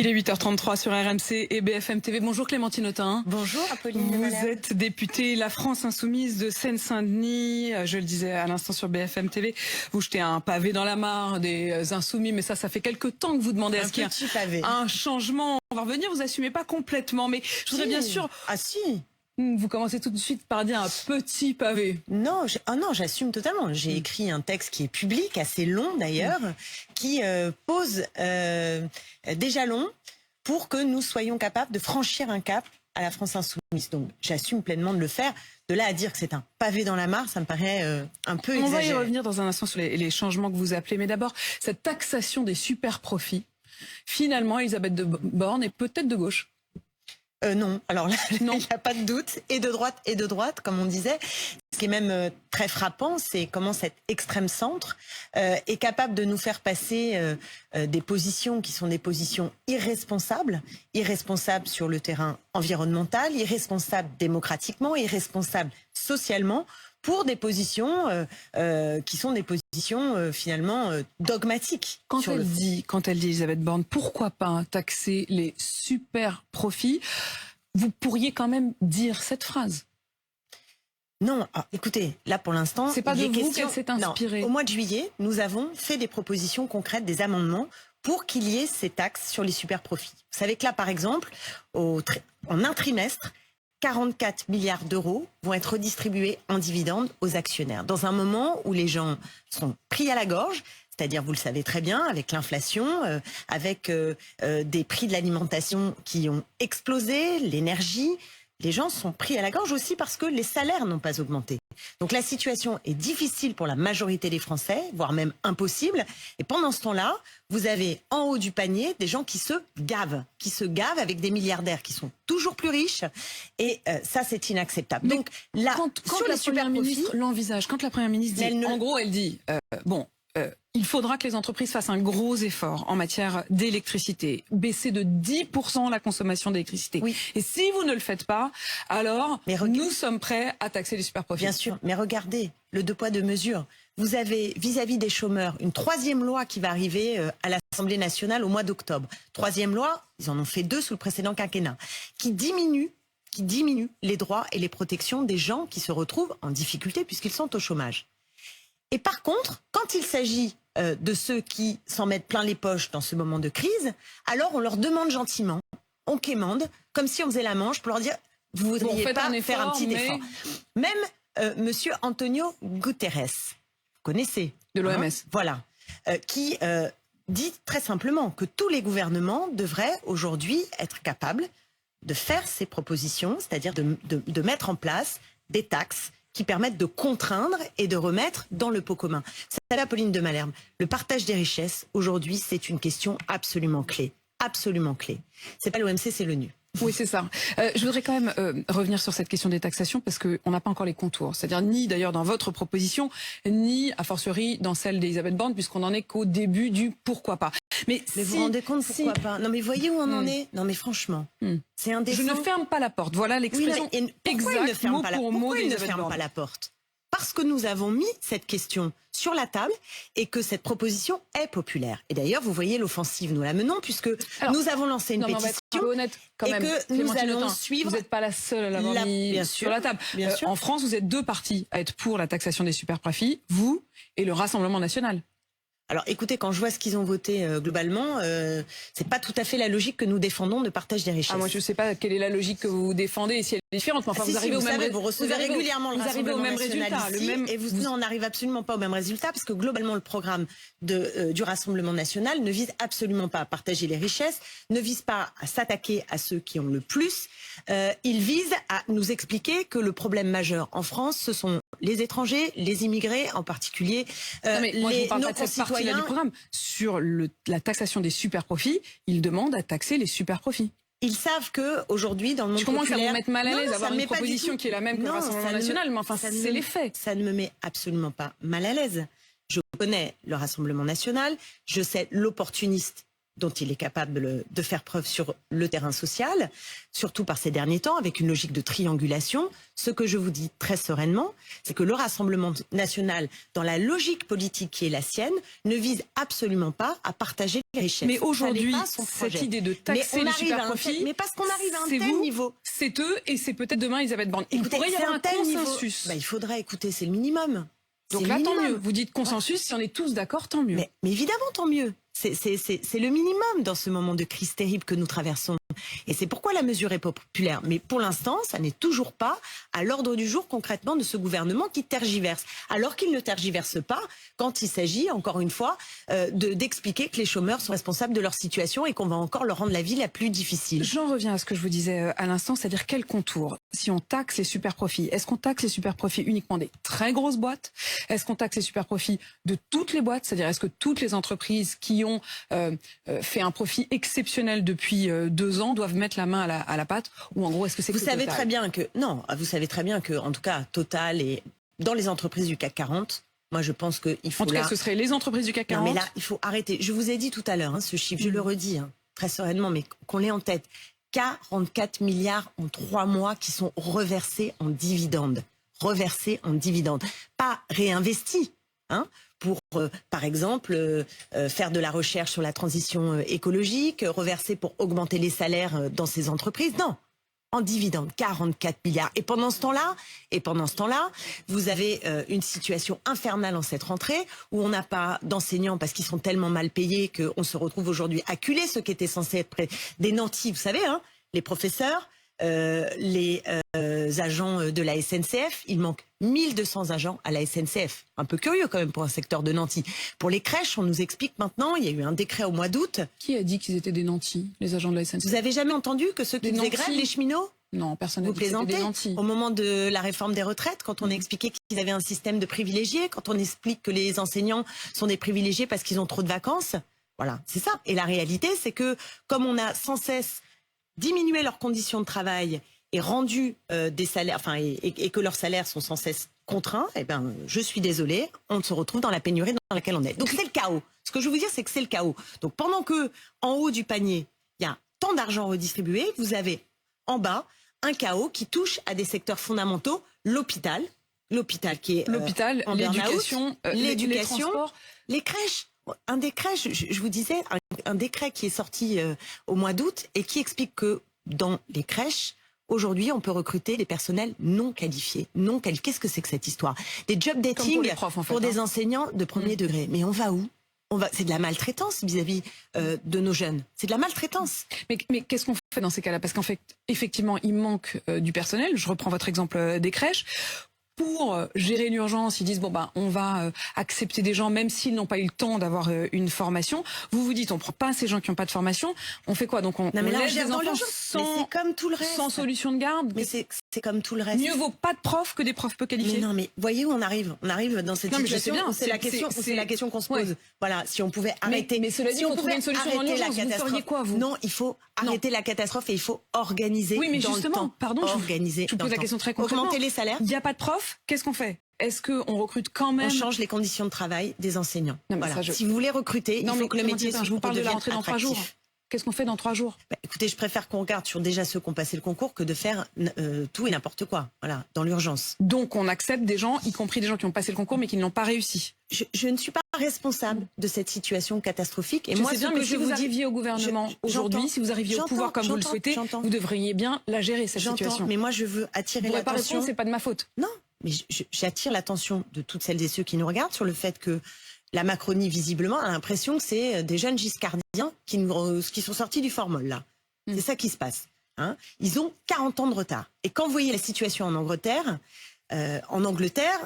Il est 8h33 sur RMC et BFM TV. Bonjour Clémentine Autain. Bonjour Apolline de Vous Malherbe. êtes députée La France Insoumise de Seine-Saint-Denis. Je le disais à l'instant sur BFM TV. Vous jetez un pavé dans la mare des Insoumis, mais ça fait quelques temps que vous demandez à ce qu'il y ait un changement. On va revenir, vous assumez pas complètement, mais je voudrais bien sûr... Ah si. Vous commencez tout de suite par dire un petit pavé. Non, non, j'assume totalement. J'ai écrit un texte qui est public, assez long d'ailleurs, qui pose des jalons pour que nous soyons capables de franchir un cap à la France Insoumise. Donc j'assume pleinement de le faire. De là à dire que c'est un pavé dans la mare, ça me paraît un peu exagéré. On va y revenir dans un instant sur les changements que vous appelez. Mais d'abord, cette taxation des super profits, finalement, Elisabeth Borne est peut-être de gauche. Non, alors là, il n'y a pas de doute, et de droite, comme on disait. Ce qui est même très frappant, c'est comment cet extrême centre est capable de nous faire passer des positions qui sont des positions irresponsables sur le terrain environnemental, irresponsables démocratiquement, irresponsables socialement, pour des positions qui sont des positions finalement dogmatiques. Quand elle dit Elisabeth Borne, pourquoi pas taxer les super profits, vous pourriez quand même dire cette phrase. Non, écoutez, là pour l'instant, c'est pas de vous qu'elle s'est inspirée. Non, au mois de juillet, nous avons fait des propositions concrètes, des amendements pour qu'il y ait ces taxes sur les super profits. Vous savez que là, par exemple, en un trimestre, 44 milliards d'euros vont être redistribués en dividendes aux actionnaires. Dans un moment où les gens sont pris à la gorge, c'est-à-dire, vous le savez très bien, avec l'inflation, avec des prix de l'alimentation qui ont explosé, l'énergie, les gens sont pris à la gorge aussi parce que les salaires n'ont pas augmenté. Donc la situation est difficile pour la majorité des Français, voire même impossible. Et pendant ce temps-là, vous avez en haut du panier des gens qui se gavent avec des milliardaires qui sont toujours plus riches. Et ça, c'est inacceptable. Mais donc là, quand la Première ministre l'envisage, quand la Première ministre dit, en gros, elle dit, il faudra que les entreprises fassent un gros effort en matière d'électricité, baisser de 10% la consommation d'électricité. Oui. Et si vous ne le faites pas, alors nous sommes prêts à taxer les superprofits. Bien sûr, mais regardez le deux poids deux mesures. Vous avez vis-à-vis des chômeurs une troisième loi qui va arriver à l'Assemblée nationale au mois d'octobre. Troisième loi, ils en ont fait 2 sous le précédent quinquennat, qui diminue les droits et les protections des gens qui se retrouvent en difficulté puisqu'ils sont au chômage. Et par contre, quand il s'agit de ceux qui s'en mettent plein les poches dans ce moment de crise, alors on leur demande gentiment, on quémande, comme si on faisait la manche pour leur dire « vous voudriez pas faire un petit effort ». Même monsieur Antonio Guterres, vous connaissez, de l'OMS, voilà, qui dit très simplement que tous les gouvernements devraient aujourd'hui être capables de faire ces propositions, c'est-à-dire de mettre en place des taxes qui permettent de contraindre et de remettre dans le pot commun. C'est là, Apolline de Malherbe. Le partage des richesses, aujourd'hui, c'est une question absolument clé. Absolument clé. C'est pas l'OMC, c'est l'ONU. Oui, c'est ça. Je voudrais quand même revenir sur cette question des taxations parce qu'on n'a pas encore les contours. C'est-à-dire ni d'ailleurs dans votre proposition, ni a fortiori dans celle d'Elisabeth Borne, puisqu'on n'en est qu'au début du pourquoi pas. Mais vous vous rendez compte pourquoi pas? Non mais voyez où on en est. Non mais franchement, c'est indécent. Je ne ferme pas la porte. Voilà l'expression exacte mot pour mot. Pourquoi il ne ferme pas la porte? Parce que nous avons mis cette question sur la table et que cette proposition est populaire. Et d'ailleurs, vous voyez l'offensive, nous la menons puisque nous avons lancé une pétition honnête, quand même, que nous allons suivre. Vous n'êtes pas la seule à l'avoir mis sur la table. En France, vous êtes 2 partis à être pour la taxation des superprofits, vous et le Rassemblement national. Alors écoutez, quand je vois ce qu'ils ont voté globalement, c'est pas tout à fait la logique que nous défendons de partage des richesses. Moi je sais pas quelle est la logique que vous défendez et si elle est différente, mais enfin vous arrivez au même résultat. Vous recevez régulièrement le Rassemblement national ici, et non, on n'arrive absolument pas au même résultat parce que globalement le programme du Rassemblement national ne vise absolument pas à partager les richesses, ne vise pas à s'attaquer à ceux qui ont le plus, il vise à nous expliquer que le problème majeur en France, ce sont les étrangers, les immigrés en particulier, nos concitoyens. Du programme. Sur la taxation des super-profits, il demande à taxer les super-profits. Ils savent que aujourd'hui dans le monde populaire... Je commence à vous mettre mal à l'aise d'avoir une proposition qui est la même que le Rassemblement national, mais enfin c'est les faits. Ça ne me met absolument pas mal à l'aise. Je connais le Rassemblement national, je sais l'opportuniste dont il est capable de faire preuve sur le terrain social, surtout par ces derniers temps, avec une logique de triangulation. Ce que je vous dis très sereinement, c'est que le Rassemblement national, dans la logique politique qui est la sienne, ne vise absolument pas à partager les richesses. Mais aujourd'hui, cette idée de taxer les superprofits, mais parce qu'on arrive à un tel niveau, c'est eux et c'est peut-être demain Elisabeth Borne. Il pourrait y avoir un consensus. Il faudrait écouter, c'est le minimum. Donc là, tant mieux. Vous dites consensus, si on est tous d'accord, tant mieux. Mais évidemment, tant mieux. C'est le minimum dans ce moment de crise terrible que nous traversons. Et c'est pourquoi la mesure est populaire. Mais pour l'instant, ça n'est toujours pas à l'ordre du jour concrètement de ce gouvernement qui tergiverse. Alors qu'il ne tergiverse pas quand il s'agit, encore une fois, d'expliquer que les chômeurs sont responsables de leur situation et qu'on va encore leur rendre la vie la plus difficile. J'en reviens à ce que je vous disais à l'instant, c'est-à-dire quel contour. Si on taxe les superprofits, est-ce qu'on taxe les superprofits uniquement des très grosses boîtes? Est-ce qu'on taxe les superprofits de toutes les boîtes? C'est-à-dire est-ce que toutes les entreprises qui ont fait un profit exceptionnel depuis 2 ans doivent mettre la main à la pâte, ou en gros est-ce que c'est que vous savez très bien que non, vous savez très bien que en tout cas Total et dans les entreprises du CAC 40, moi je pense que il faut en tout cas ce serait les entreprises du CAC 40. Non mais là il faut arrêter. Je vous ai dit tout à l'heure ce chiffre, je le redis très sereinement, mais qu'on l'ait en tête. 44 milliards en 3 mois qui sont reversés en dividendes, pas réinvestis. Pour, par exemple, faire de la recherche sur la transition écologique, reverser pour augmenter les salaires dans ces entreprises. Non, en dividendes, 44 milliards. Et pendant ce temps-là, vous avez une situation infernale en cette rentrée où on n'a pas d'enseignants parce qu'ils sont tellement mal payés qu'on se retrouve aujourd'hui acculés, ceux qui étaient censés être des nantis, vous savez, les professeurs, les agents de la SNCF. Il manque 1200 agents à la SNCF. Un peu curieux quand même pour un secteur de nantis. Pour les crèches, on nous explique maintenant, il y a eu un décret au mois d'août. Qui a dit qu'ils étaient des nantis, les agents de la SNCF? Vous avez jamais entendu que ceux qui faisaient grève, les cheminots? Non, personne n'a dit que c'était des nantis. Au moment de la réforme des retraites, quand on expliquait qu'ils avaient un système de privilégiés, quand on explique que les enseignants sont des privilégiés parce qu'ils ont trop de vacances. Voilà, c'est ça. Et la réalité, c'est que comme on a sans cesse diminué leurs conditions de travail et rendu des salaires, et que leurs salaires sont sans cesse contraints, je suis désolée, on se retrouve dans la pénurie dans laquelle on est. Donc c'est le chaos. Ce que je veux vous dire, c'est que c'est le chaos. Donc pendant que en haut du panier, il y a tant d'argent redistribué, vous avez en bas un chaos qui touche à des secteurs fondamentaux, l'hôpital qui est l'hôpital, l'éducation, les transports, les crèches. Un décret, je vous disais, un décret qui est sorti au mois d'août et qui explique que dans les crèches, aujourd'hui, on peut recruter des personnels non qualifiés. Qu'est-ce que c'est que cette histoire? Des job dating pour des enseignants de premier degré. Mais on va où? C'est de la maltraitance vis-à-vis de nos jeunes. C'est de la maltraitance. Mais qu'est-ce qu'on fait dans ces cas-là? Parce qu'en fait, effectivement, il manque du personnel. Je reprends votre exemple des crèches. Pour gérer l'urgence, ils disent on va accepter des gens même s'ils n'ont pas eu le temps d'avoir une formation. Vous dites on prend pas ces gens qui n'ont pas de formation. On fait quoi? Donc on laisse des enfants c'est comme tout le reste. Sans solution de garde. Mais c'est comme tout le reste. Mieux vaut pas de profs que des profs peu qualifiés. Mais non, mais voyez où on arrive. On arrive dans cette situation. C'est la question qu'on se pose. Voilà, si on pouvait arrêter. Mais cela dit, on trouver une solution dans l'urgence. Vous feriez quoi, vous? Non, il faut arrêter la catastrophe et il faut organiser. Oui, mais justement, pardon, je vous pose la question très concrètement. Augmenter les salaires. Il n'y a pas de profs. Qu'est-ce qu'on fait? Est-ce qu'on recrute quand même? On change les conditions de travail des enseignants. Voilà. Si vous voulez recruter, il faut que le métier je vous parle de la rentrée dans 3 jours. Qu'est-ce qu'on fait dans 3 jours? Écoutez, je préfère qu'on regarde sur déjà ceux qui ont passé le concours que de faire tout et n'importe quoi. Voilà, dans l'urgence. Donc on accepte des gens, y compris des gens qui ont passé le concours mais qui ne l'ont pas réussi. Je ne suis pas responsable de cette situation catastrophique. Et moi, sais bien, mais si vous arriviez au gouvernement aujourd'hui, si vous arriviez au pouvoir comme vous le souhaitez, vous devriez bien la gérer, cette situation. Mais moi, je veux attirer l'attention. Vous n'aurez pas réponse, c'est pas de ma faute. Non, mais j'attire l'attention de toutes celles et ceux qui nous regardent sur le fait que la Macronie, visiblement, a l'impression que c'est des jeunes giscardiens qui sont sortis du formol, là. C'est ça qui se passe. Ils ont 40 ans de retard. Et quand vous voyez la situation en Angleterre,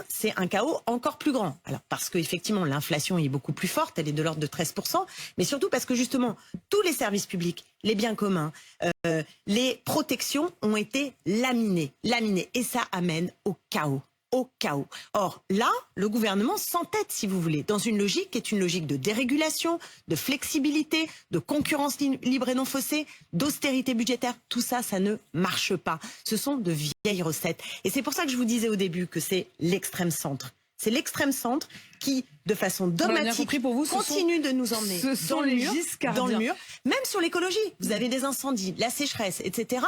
c'est un chaos encore plus grand. Alors, parce qu'effectivement, l'inflation est beaucoup plus forte, elle est de l'ordre de 13%, mais surtout parce que justement, tous les services publics, les biens communs, les protections ont été laminés. Et ça amène au chaos. Or, là, le gouvernement s'entête, si vous voulez, dans une logique qui est une logique de dérégulation, de flexibilité, de concurrence libre et non faussée, d'austérité budgétaire. Tout ça, ça ne marche pas. Ce sont de vieilles recettes. Et c'est pour ça que je vous disais au début que c'est l'extrême centre. C'est l'extrême centre qui, de façon dogmatique, pour vous, continue de nous emmener dans le mur. Même sur l'écologie, vous avez des incendies, la sécheresse, etc.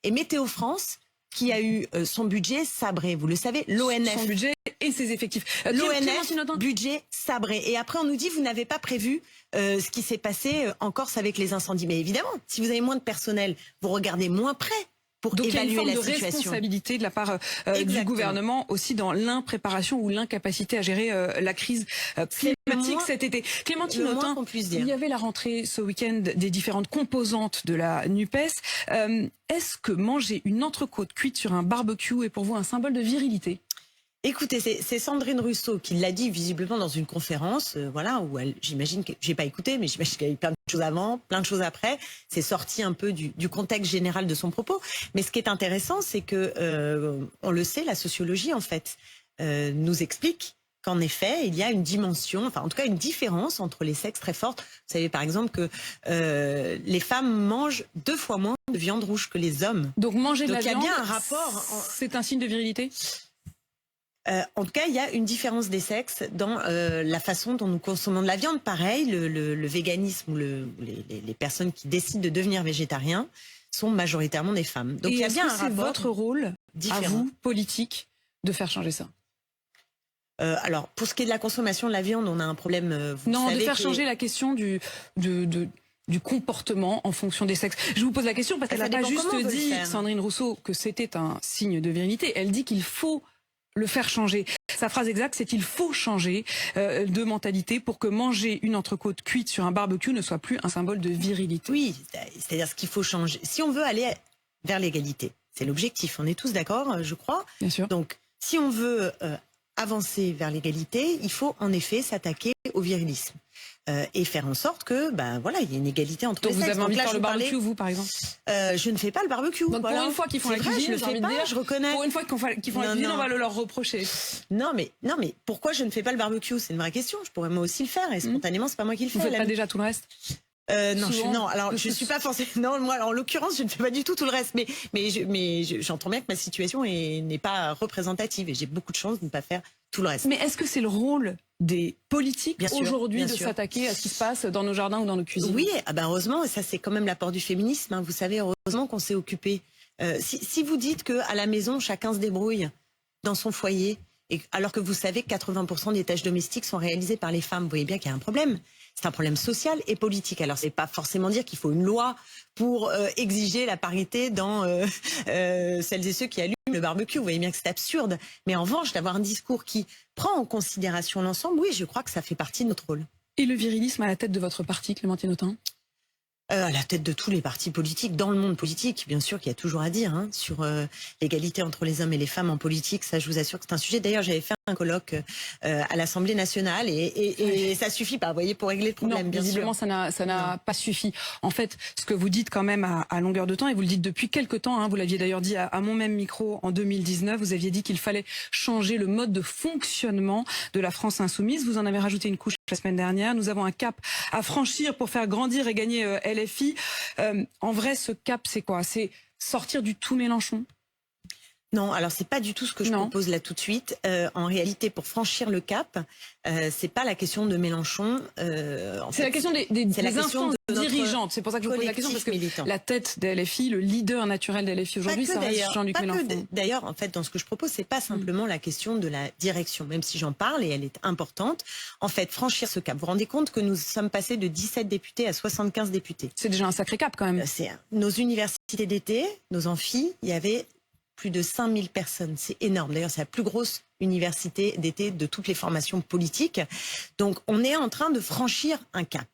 Et Météo France, qui a eu son budget sabré, vous le savez, l'ONF. Son budget et ses effectifs. L'ONF, budget sabré. Et après, on nous dit, vous n'avez pas prévu ce qui s'est passé en Corse avec les incendies. Mais évidemment, si vous avez moins de personnel, vous regardez moins près. Donc il y a une forme de responsabilité de la part du gouvernement aussi dans l'impréparation ou l'incapacité à gérer la crise climatique cet été. Clémentine Autain, il y avait la rentrée ce week-end des différentes composantes de la NUPES. Est-ce que manger une entrecôte cuite sur un barbecue est pour vous un symbole de virilité ? Écoutez, c'est Sandrine Rousseau qui l'a dit visiblement dans une conférence, voilà, où j'imagine que j'ai pas écouté, mais j'imagine qu'il y a eu plein de choses avant, plein de choses après. C'est sorti un peu du contexte général de son propos. Mais ce qui est intéressant, c'est que on le sait, la sociologie en fait nous explique qu'en effet, il y a une dimension, enfin en tout cas une différence entre les sexes très forte. Vous savez par exemple que les femmes mangent 2 fois moins de viande rouge que les hommes. Donc manger de la viande, il y a bien un rapport. C'est un signe de virilité ? En tout cas, il y a une différence des sexes dans la façon dont nous consommons de la viande. Pareil, le véganisme ou les personnes qui décident de devenir végétariens sont majoritairement des femmes. Donc il y a bien un rapport. C'est votre rôle, à vous, politique, de faire changer ça ? Alors, pour ce qui est de la consommation de la viande, on a un problème. De faire changer la question du comportement en fonction des sexes. Je vous pose la question parce qu'elle n'a pas juste dit, Sandrine Rousseau, que c'était un signe de virilité. Elle dit qu'il faut le faire changer. Sa phrase exacte, c'est qu'il faut changer de mentalité pour que manger une entrecôte cuite sur un barbecue ne soit plus un symbole de virilité. Oui, c'est-à-dire ce qu'il faut changer. Si on veut aller vers l'égalité, c'est l'objectif. On est tous d'accord, je crois. Bien sûr. Donc, si on veut avancer vers l'égalité, il faut en effet s'attaquer au virilisme. Et faire en sorte que, voilà, il y ait une égalité entre les sexes. Donc vous avez envie de faire le barbecue, vous, par exemple ? Je ne fais pas le barbecue. Donc pour une fois qu'ils font la cuisine, je reconnais. Pour une fois qu'ils font la cuisine, on va le leur reprocher. Non, mais pourquoi je ne fais pas le barbecue ? C'est une vraie question. Je pourrais moi aussi le faire et spontanément, c'est pas moi qui le fais. Vous faites pas déjà tout le reste ? Non, alors je suis pas forcément. Non, moi, en l'occurrence, je ne fais pas du tout le reste. Mais j'entends bien que ma situation n'est pas représentative et j'ai beaucoup de chance de ne pas faire tout le reste. Mais est-ce que c'est le rôle des politiques aujourd'hui de s'attaquer à ce qui se passe dans nos jardins ou dans nos cuisines ? Oui, heureusement, ça c'est quand même l'apport du féminisme. Hein. Vous savez, heureusement qu'on s'est occupé. Si vous dites que à la maison chacun se débrouille dans son foyer, alors que vous savez que 80% des tâches domestiques sont réalisées par les femmes, vous voyez bien qu'il y a un problème. C'est un problème social et politique. Alors, c'est pas forcément dire qu'il faut une loi pour exiger la parité dans celles et ceux qui allument le barbecue. Vous voyez bien que c'est absurde. Mais en revanche, d'avoir un discours qui prend en considération l'ensemble, oui, je crois que ça fait partie de notre rôle. Et le virilisme à la tête de votre parti, Clémentine Autain ? À la tête de tous les partis politiques, dans le monde politique, bien sûr qu'il y a toujours à dire sur l'égalité entre les hommes et les femmes en politique. Ça, je vous assure que c'est un sujet. D'ailleurs, j'avais fait un colloque à l'Assemblée nationale et ça suffit pas, vous voyez, pour régler le problème. Non, visiblement, ça n'a pas suffi. En fait, ce que vous dites quand même à longueur de temps, et vous le dites depuis quelque temps, vous l'aviez d'ailleurs dit à mon même micro en 2019, vous aviez dit qu'il fallait changer le mode de fonctionnement de la France insoumise. Vous en avez rajouté une couche la semaine dernière. Nous avons un cap à franchir pour faire grandir et gagner LFI. En vrai, ce cap, c'est quoi ? C'est sortir du tout Mélenchon ? Non, alors c'est pas du tout ce que je propose là tout de suite. En réalité, pour franchir le cap, c'est pas la question de Mélenchon. C'est la question des instances dirigeantes. C'est pour ça que je vous pose la question, parce que la tête de LFI, le leader naturel de LFI aujourd'hui, ça reste Jean-Luc Mélenchon. D'ailleurs, en fait, dans ce que je propose, c'est pas simplement la question de la direction, même si j'en parle et elle est importante. En fait, franchir ce cap. Vous vous rendez compte que nous sommes passés de 17 députés à 75 députés. C'est déjà un sacré cap quand même. C'est nos universités d'été, nos amphis, il y avait plus de 5000 personnes, c'est énorme. D'ailleurs, c'est la plus grosse université d'été de toutes les formations politiques. Donc, on est en train de franchir un cap.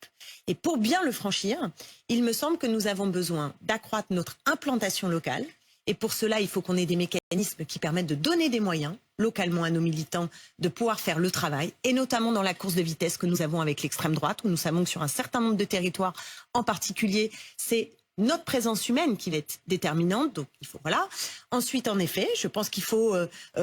Et pour bien le franchir, il me semble que nous avons besoin d'accroître notre implantation locale. Et pour cela, il faut qu'on ait des mécanismes qui permettent de donner des moyens localement à nos militants de pouvoir faire le travail, et notamment dans la course de vitesse que nous avons avec l'extrême droite, où nous savons que sur un certain nombre de territoires, en particulier, c'est notre présence humaine qui va être déterminante, donc il faut, voilà. Ensuite, en effet, je pense qu'il faut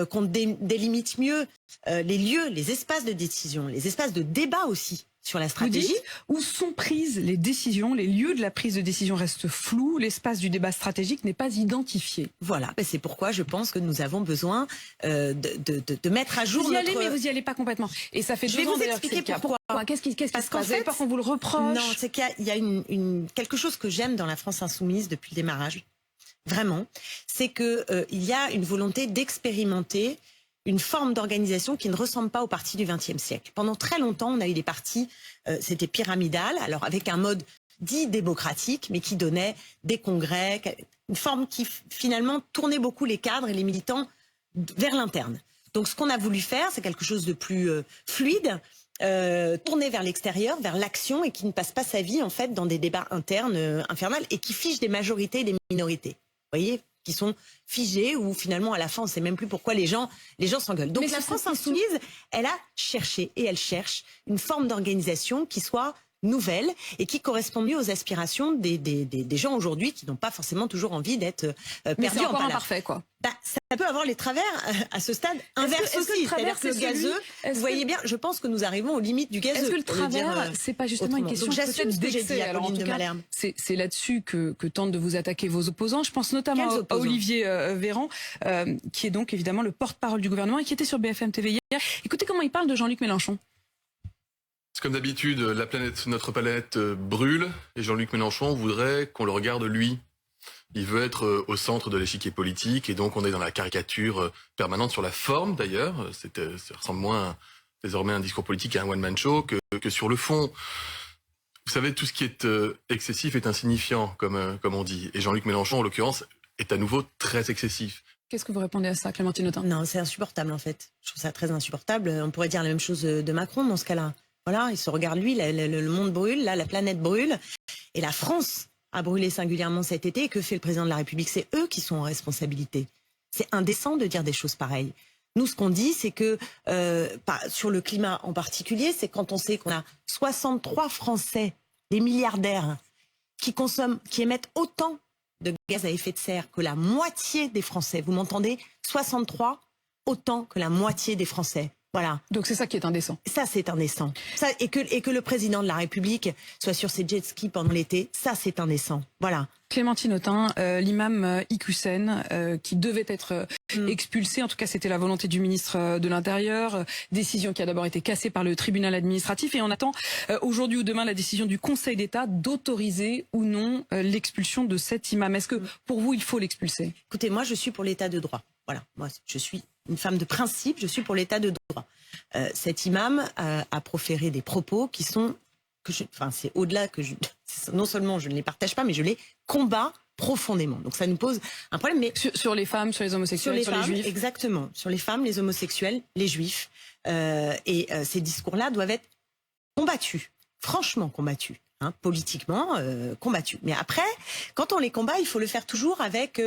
qu'on délimite mieux les lieux, les espaces de décision, les espaces de débat aussi sur la stratégie. Où sont prises les décisions, les lieux de la prise de décision restent flous, l'espace du débat stratégique n'est pas identifié. Voilà, c'est pourquoi je pense que nous avons besoin de mettre à jour vous y allez, mais vous n'y allez pas complètement. Et ça fait 2 ans. Je vais vous expliquer pourquoi. Qu'est-ce qui se passe? Vous avez peur qu'on vous le reproche? Non, c'est qu'il y a quelque chose que j'aime dans la France insoumise depuis le démarrage, vraiment, c'est que il y a une volonté d'expérimenter une forme d'organisation qui ne ressemble pas aux partis du XXe siècle. Pendant très longtemps, on a eu des partis, c'était pyramidal, alors avec un mode dit démocratique, mais qui donnait des congrès, une forme qui finalement tournait beaucoup les cadres et les militants vers l'interne. Donc ce qu'on a voulu faire, c'est quelque chose de plus fluide, tourné vers l'extérieur, vers l'action, et qui ne passe pas sa vie en fait dans des débats internes infernales, et qui fige des majorités et des minorités. Vous voyez, qui sont figés, où finalement à la fin on ne sait même plus pourquoi les gens s'engueulent. Donc la France insoumise, elle a cherché et elle cherche une forme d'organisation qui soit nouvelle et qui correspond mieux aux aspirations des gens aujourd'hui qui n'ont pas forcément toujours envie d'être perdus. Mais c'est encore imparfait, quoi. Ça peut avoir les travers à ce stade inverse aussi. C'est-à-dire que le gazeux, vous voyez bien, je pense que nous arrivons aux limites du gazeux. Est-ce que le travers, c'est pas justement une question peut-être d'excès? Alors en tout cas, c'est là-dessus que tentent de vous attaquer vos opposants. Je pense notamment à Olivier Véran, qui est donc évidemment le porte-parole du gouvernement et qui était sur BFM TV hier. Écoutez comment il parle de Jean-Luc Mélenchon. Comme d'habitude, notre planète brûle, et Jean-Luc Mélenchon voudrait qu'on le regarde lui. Il veut être au centre de l'échiquier politique, et donc on est dans la caricature permanente sur la forme d'ailleurs. Ça ressemble moins désormais à un discours politique à un one-man show que sur le fond. Vous savez, tout ce qui est excessif est insignifiant, comme on dit. Et Jean-Luc Mélenchon, en l'occurrence, est à nouveau très excessif. Qu'est-ce que vous répondez à ça, Clémentine Autain? Non, c'est insupportable en fait. Je trouve ça très insupportable. On pourrait dire la même chose de Macron dans ce cas-là. Voilà, il se regarde lui, le monde brûle, là, la planète brûle, et la France a brûlé singulièrement cet été. Et que fait le président de la République? C'est eux qui sont en responsabilité. C'est indécent de dire des choses pareilles. Nous, ce qu'on dit, c'est que, sur le climat en particulier, c'est quand on sait qu'on a 63 Français, des milliardaires, qui émettent autant de gaz à effet de serre que la moitié des Français. Vous m'entendez? 63, autant que la moitié des Français. Voilà. Donc c'est ça qui est indécent. Ça, c'est indécent. Ça, et que le président de la République soit sur ses jet skis pendant l'été, ça, c'est indécent. Voilà. Clémentine Autain, l'imam Iqiyoussen, qui devait être expulsé, en tout cas c'était la volonté du ministre de l'Intérieur, décision qui a d'abord été cassée par le tribunal administratif, et on attend aujourd'hui ou demain la décision du Conseil d'État d'autoriser ou non l'expulsion de cet imam. Est-ce que pour vous il faut l'expulser? Écoutez, moi je suis pour l'état de droit. Voilà, moi je suis une femme de principe, je suis pour l'état de droit. Cet imam a proféré des propos qui sont, c'est au-delà que non seulement je ne les partage pas, mais je les combats profondément. Donc ça nous pose un problème. Mais sur les femmes, sur les homosexuels, sur les juifs. Exactement, sur les femmes, les homosexuels, les juifs. Ces discours-là doivent être combattus, franchement combattus. Politiquement combattus. Mais après, quand on les combat, il faut le faire toujours avec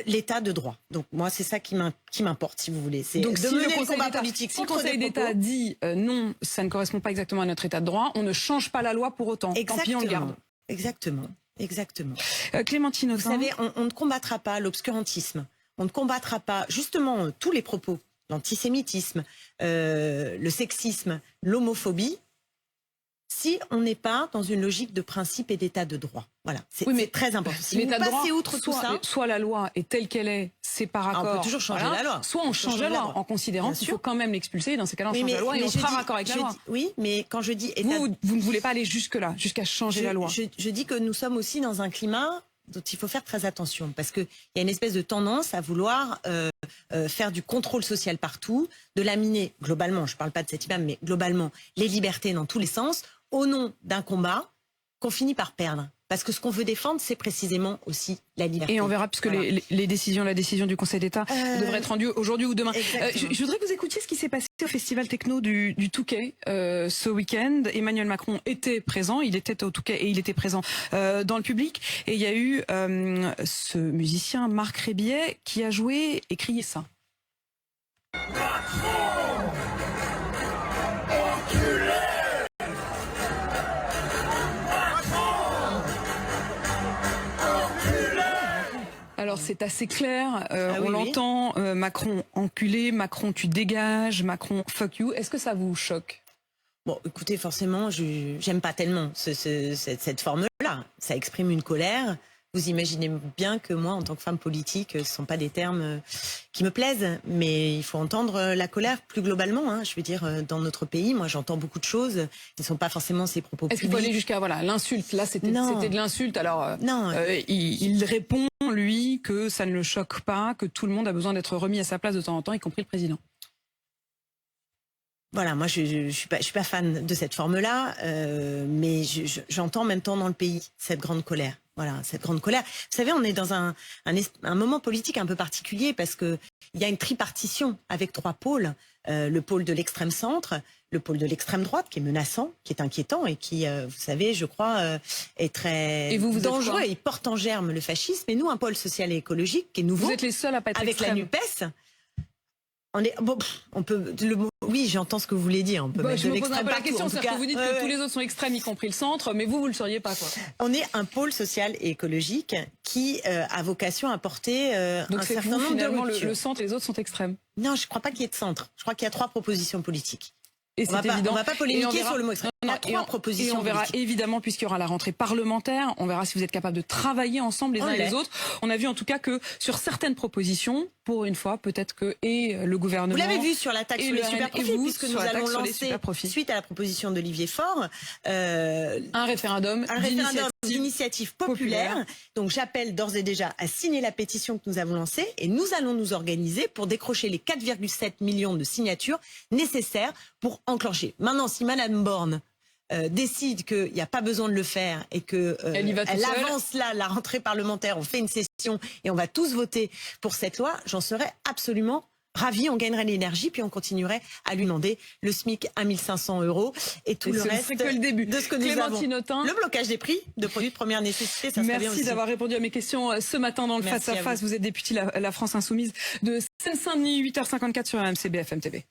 l'état de droit. Donc moi, c'est ça qui m'importe, si vous voulez. C'est donc de si mener le combat politique. Si le Conseil d'État dit non, ça ne correspond pas exactement à notre état de droit, on ne change pas la loi pour autant. Exactement. Tant pis, on le garde. Exactement. Clémentine Autain. Vous savez, on ne combattra pas l'obscurantisme. On ne combattra pas justement tous les propos, l'antisémitisme, le sexisme, l'homophobie, si on n'est pas dans une logique de principe et d'état de droit. Voilà, c'est très important. Si vous passez outre tout ça... Soit la loi est telle qu'elle est, c'est par accord... on peut toujours changer la loi. Soit on change la loi en considérant qu'il faut quand même l'expulser, et dans ces cas-là on change la loi et on fera raccord avec la loi. Oui, mais quand je dis... Vous ne voulez pas aller jusque-là, jusqu'à changer la loi. Je dis que nous sommes aussi dans un climat dont il faut faire très attention, parce qu'il y a une espèce de tendance à vouloir faire du contrôle social partout, de laminer globalement, je ne parle pas de cet imam, mais globalement, les libertés dans tous les sens, au nom d'un combat qu'on finit par perdre. Parce que ce qu'on veut défendre, c'est précisément aussi la liberté. Et on verra, puisque voilà. la décision du Conseil d'État devrait être rendue aujourd'hui ou demain. Je voudrais que vous écoutiez ce qui s'est passé au Festival Techno du Touquet ce week-end. Emmanuel Macron était présent, il était au Touquet et il était présent dans le public. Et il y a eu ce musicien Marc Rébillet qui a joué et crié ça. Alors c'est assez clair, on l'entend, Macron enculé, Macron tu dégages, Macron fuck you. Est-ce que ça vous choque? Bon, écoutez, forcément, j'aime pas tellement cette forme-là. Ça exprime une colère. Vous imaginez bien que moi, en tant que femme politique, ce ne sont pas des termes qui me plaisent, mais il faut entendre la colère plus globalement. Hein. Je veux dire, dans notre pays, moi, j'entends beaucoup de choses qui ne sont pas forcément ces propos publics. Est-ce qu'il faut aller jusqu'à l'insulte? Là, c'était de l'insulte. Alors, non. Il répond, lui, que ça ne le choque pas, que tout le monde a besoin d'être remis à sa place de temps en temps, y compris le président. Voilà, moi je suis pas fan de cette forme-là, mais j'entends en même temps dans le pays cette grande colère. Voilà, cette grande colère. Vous savez, on est dans un moment politique un peu particulier parce que il y a une tripartition avec 3 pôles. Le pôle de l'extrême centre, le pôle de l'extrême droite qui est menaçant, qui est inquiétant et qui, vous savez, je crois, est très dangereux. Il porte en germe le fascisme. Et nous, un pôle social et écologique qui est nouveau. Vous êtes les seuls à pas être avec extrême. La NUPES. On peut oui, j'entends ce que vous voulez dire. On peut mettre je de me pose un peu la question, c'est que vous dites que tous les autres sont extrêmes, y compris le centre, mais vous le seriez pas, quoi. On est un pôle social et écologique qui a vocation à porter donc un certain nombre de ruptures. Le centre, les autres sont extrêmes. Non, je ne crois pas qu'il y ait de centre. Je crois qu'il y a 3 propositions politiques. Et c'est évident. On va pas polémiquer sur le mot extrême. Il y a 3 propositions. Et on verra évidemment, puisqu'il y aura la rentrée parlementaire, on verra si vous êtes capable de travailler ensemble les uns et les autres. On a vu en tout cas que sur certaines propositions, pour une fois, peut-être que le gouvernement... Vous l'avez vu sur la taxe sur les superprofits, puisque nous allons lancer, suite à la proposition d'Olivier Faure, un référendum d'initiative populaire. Donc j'appelle d'ores et déjà à signer la pétition que nous avons lancée et nous allons nous organiser pour décrocher les 4,7 millions de signatures nécessaires pour enclencher. Maintenant, si Madame Borne décide qu'il n'y a pas besoin de le faire et que elle avance là, la rentrée parlementaire, on fait une session et on va tous voter pour cette loi, j'en serais absolument ravie. On gagnerait l'énergie, puis on continuerait à lui demander le SMIC à 1 500 €. Et tout le reste que le début. De ce que nous avons. Le blocage des prix de produits de première nécessité, ça serait bien aussi. Merci d'avoir répondu à mes questions ce matin dans le Face à Face. Vous êtes député La France Insoumise de Seine-Saint-Denis, 8h54 sur RMC BFM TV.